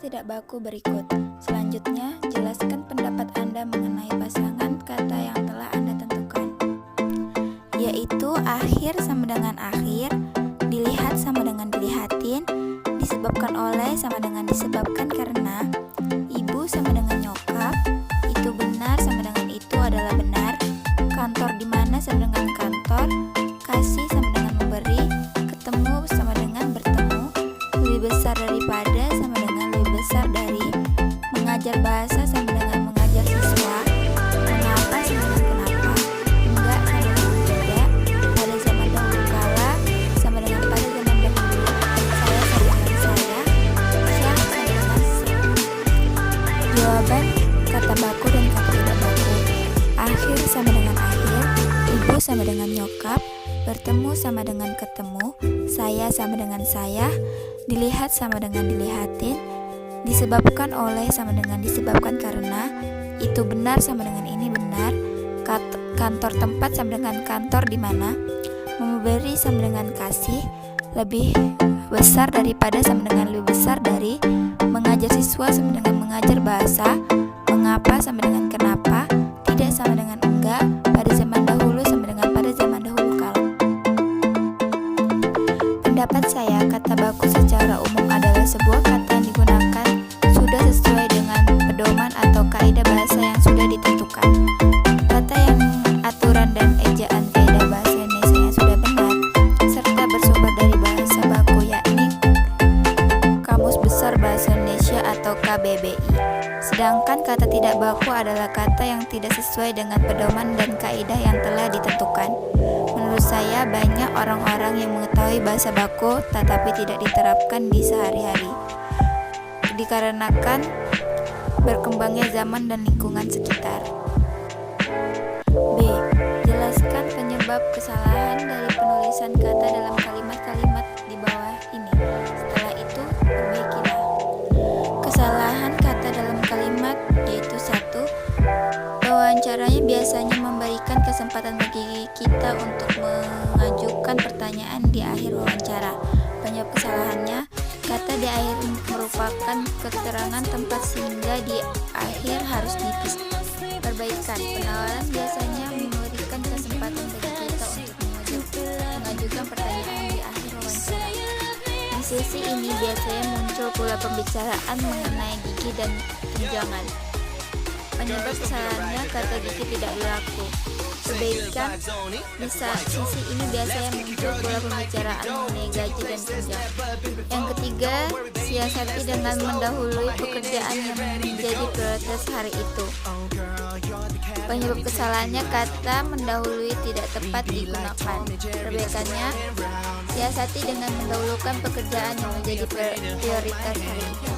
tidak baku berikut. Selanjutnya, jelaskan pendapat Anda mengenai pasangan kata yang telah Anda tentukan, yaitu akhir sama dengan akhir, dilihat sama dengan dilihatin, disebabkan oleh sama dengan disebabkan karena, ibu sama dengan nyokap, itu benar sama dengan itu adalah benar, kantor di mana sama dengan kantor, kasih sama dengan memberi, ketemu sama dengan bertemu, lebih besar daripada sama dengan lebih besar dari, mengajar bahasa sama dengan mengajar siswa, mengapa sama dengan kenapa, enggak sama dengan tidak, pada zaman dahulu kala sama dengan pada zaman dahulu, saya sama dengan saya, syah sama dengan syah. Jawaban kata baku dan kata tidak baku. Akhir sama dengan akhir, ibu sama dengan nyokap, bertemu sama dengan ketemu, saya sama dengan saya, dilihat sama dengan dilihatin, disebabkan oleh sama dengan disebabkan karena, itu benar sama dengan ini benar, kantor tempat sama dengan kantor di mana, memberi sama dengan kasih, lebih besar daripada sama dengan lebih besar dari, mengajar siswa sama dengan mengajar bahasa, mengapa sama dengan kenapa, tidak sama dengan enggak, pada zaman dahulu sama dengan pada zaman dahulu kala. Pendapat saya, kata baku secara umum adalah sebuah kata yang digunakan sudah sesuai dengan pedoman atau kaidah bahasa yang sudah ditentukan. Kata yang aturan dan ejaan kaidah bahasa Indonesia yang sudah benar, serta bersumber dari bahasa baku yakni Kamus Besar Bahasa Indonesia atau KBBI. Sedangkan kata tidak baku adalah kata yang tidak sesuai dengan pedoman dan kaidah yang telah ditentukan. Menurut saya banyak orang-orang yang mengetahui bahasa baku tetapi tidak diterapkan di sehari-hari, dikarenakan berkembangnya zaman dan lingkungan sekitar. B. Jelaskan penyebab kesalahan dari penulisan kata dalam kalimat-kalimat di bawah ini. Setelah itu, perbaikilah. Kesalahan kata dalam kalimat yaitu 1. Wawancaranya biasanya memberikan kesempatan bagi kita untuk mengajukan pertanyaan di akhir wawancara. Penyebab kesalahannya, kata di akhir merupakan keterangan tempat sehingga di akhir harus dipis. Perbaikan, penawaran biasanya memberikan kesempatan bagi kita untuk mengajukan pertanyaan di akhir wawancara. Di sesi ini biasanya muncul pula pembicaraan mengenai gigi dan tunjangan. Penyebab kesalahannya, kata gigi tidak berlaku. Perbaikan, di sisi ini biasanya muncul pula pembicaraan mengenai gaji dan tunjangan. Yang ketiga, siasati dengan mendahului pekerjaan yang menjadi prioritas hari itu. Penyebab kesalahannya, kata mendahului tidak tepat digunakan. Perbaikannya, siasati dengan mendahulukan pekerjaan yang menjadi prioritas hari itu.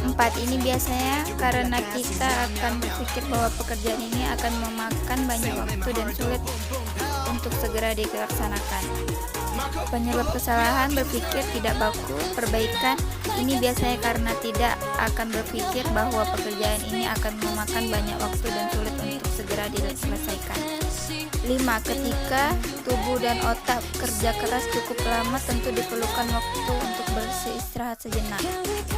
4. Ini biasanya karena kita akan berpikir bahwa pekerjaan ini akan memakan banyak waktu dan sulit untuk segera dilaksanakan. Penyebab kesalahan berpikir tidak baku. Perbaikan, ini biasanya karena tidak akan berpikir bahwa pekerjaan ini akan memakan banyak waktu dan sulit untuk segera diselesaikan. 5. Ketika tubuh dan otak kerja keras cukup lama, tentu diperlukan waktu untuk beristirahat sejenak.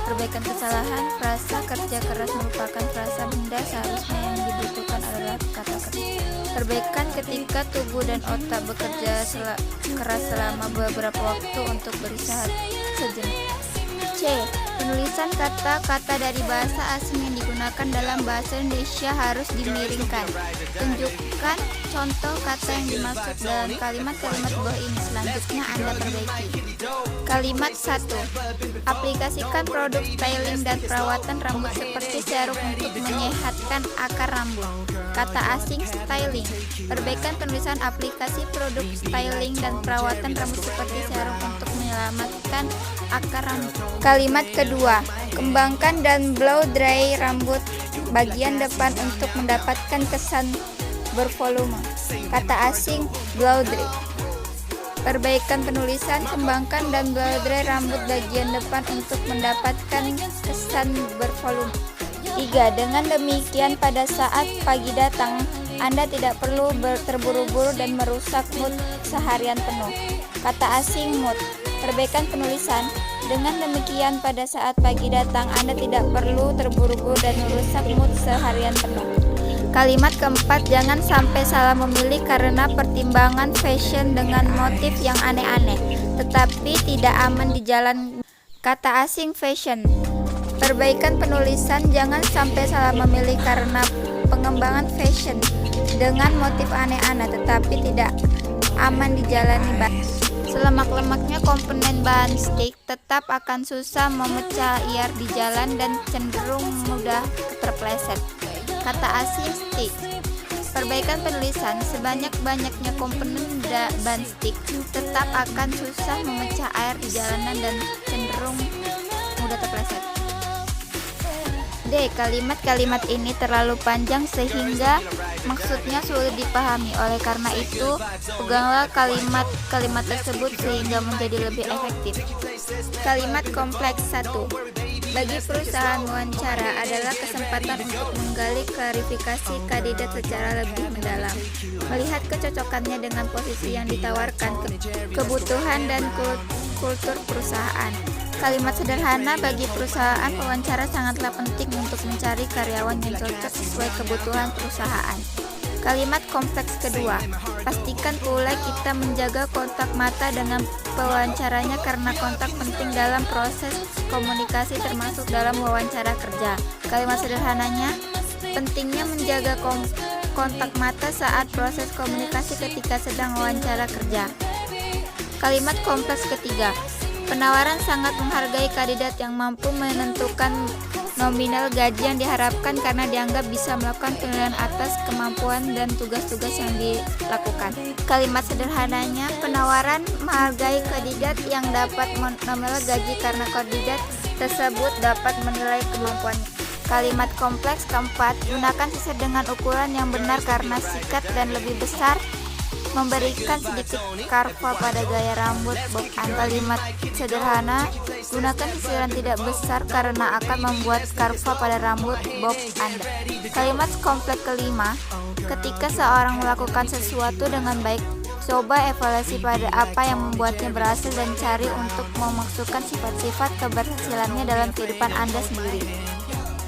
Perbaikan kesalahan, frasa kerja keras merupakan frasa benda, seharusnya yang dibutuhkan adalah kata kerja. Perbaikan, ketika tubuh dan otak bekerja keras selama beberapa waktu untuk beristirahat sejenak. C. Penulisan kata-kata dari bahasa asing yang digunakan dalam bahasa Indonesia harus dimiringkan. Tunjukkan contoh kata yang dimaksud dalam kalimat-kalimat bawah ini. Selanjutnya Anda perbaiki. Kalimat 1. Aplikasikan produk styling dan perawatan rambut seperti serum untuk menyehatkan akar rambut. Kata asing styling. Perbaikan penulisan aplikasi produk styling dan perawatan rambut seperti serum untuk menyelamatkan akar rambut. Kalimat kedua. Kembangkan dan blow dry rambut bagian depan untuk mendapatkan kesan bervolume. Kata asing blow dry. Perbaikan penulisan, kembangkan dan blow dry rambut bagian depan untuk mendapatkan kesan bervolume. 3. Dengan demikian pada saat pagi datang, Anda tidak perlu terburu-buru dan merusak mood seharian penuh. Kata asing mood. Perbaikan penulisan, Dengan demikian, pada saat pagi datang, Anda tidak perlu terburu-buru dan merusak mood seharian penuh. Kalimat keempat, jangan sampai salah memilih karena pertimbangan fashion dengan motif yang aneh-aneh, tetapi tidak aman di jalan. Kata asing fashion. Perbaikan penulisan, jangan sampai salah memilih karena pengembangan fashion dengan motif aneh-aneh, tetapi tidak aman dijalani. Selemak-lemaknya komponen bahan stick tetap akan susah memecah air di jalan dan cenderung mudah terpleset. Kata asing stick. Perbaikan penulisan, sebanyak-banyaknya komponen bahan stick tetap akan susah memecah air di jalanan dan cenderung mudah terpleset. D. Kalimat-kalimat ini terlalu panjang sehingga maksudnya sulit dipahami. Oleh karena itu, peganglah kalimat-kalimat tersebut sehingga menjadi lebih efektif. Kalimat kompleks 1. Bagi perusahaan wawancara adalah kesempatan untuk menggali klarifikasi kandidat secara lebih mendalam, melihat kecocokannya dengan posisi yang ditawarkan, kebutuhan dan kultur perusahaan. Kalimat sederhana, bagi perusahaan wawancara sangatlah penting untuk mencari karyawan yang cocok sesuai kebutuhan perusahaan. Kalimat kompleks kedua, pastikan pula kita menjaga kontak mata dengan pewawancaranya karena kontak penting dalam proses komunikasi termasuk dalam wawancara kerja. Kalimat sederhananya, pentingnya menjaga kontak mata saat proses komunikasi ketika sedang wawancara kerja. Kalimat kompleks ketiga, penawaran sangat menghargai kandidat yang mampu menentukan nominal gaji yang diharapkan karena dianggap bisa melakukan penilaian atas kemampuan dan tugas-tugas yang dilakukan. Kalimat sederhananya, penawaran menghargai kandidat yang dapat nominal gaji karena kandidat tersebut dapat menilai kemampuannya. Kalimat kompleks keempat, gunakan sisir dengan ukuran yang benar karena sikat dan lebih besar memberikan sedikit karva pada gaya rambut bob Anda. Kalimat sederhana, gunakan sisiran tidak besar karena akan membuat karva pada rambut bob Anda. Kalimat kompleks kelima, ketika seorang melakukan sesuatu dengan baik, coba evaluasi pada apa yang membuatnya berhasil dan cari untuk memasukkan sifat-sifat keberhasilannya dalam kehidupan Anda sendiri.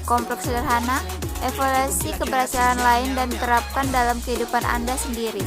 Kompleks sederhana, evaluasi keberhasilan lain dan terapkan dalam kehidupan Anda sendiri.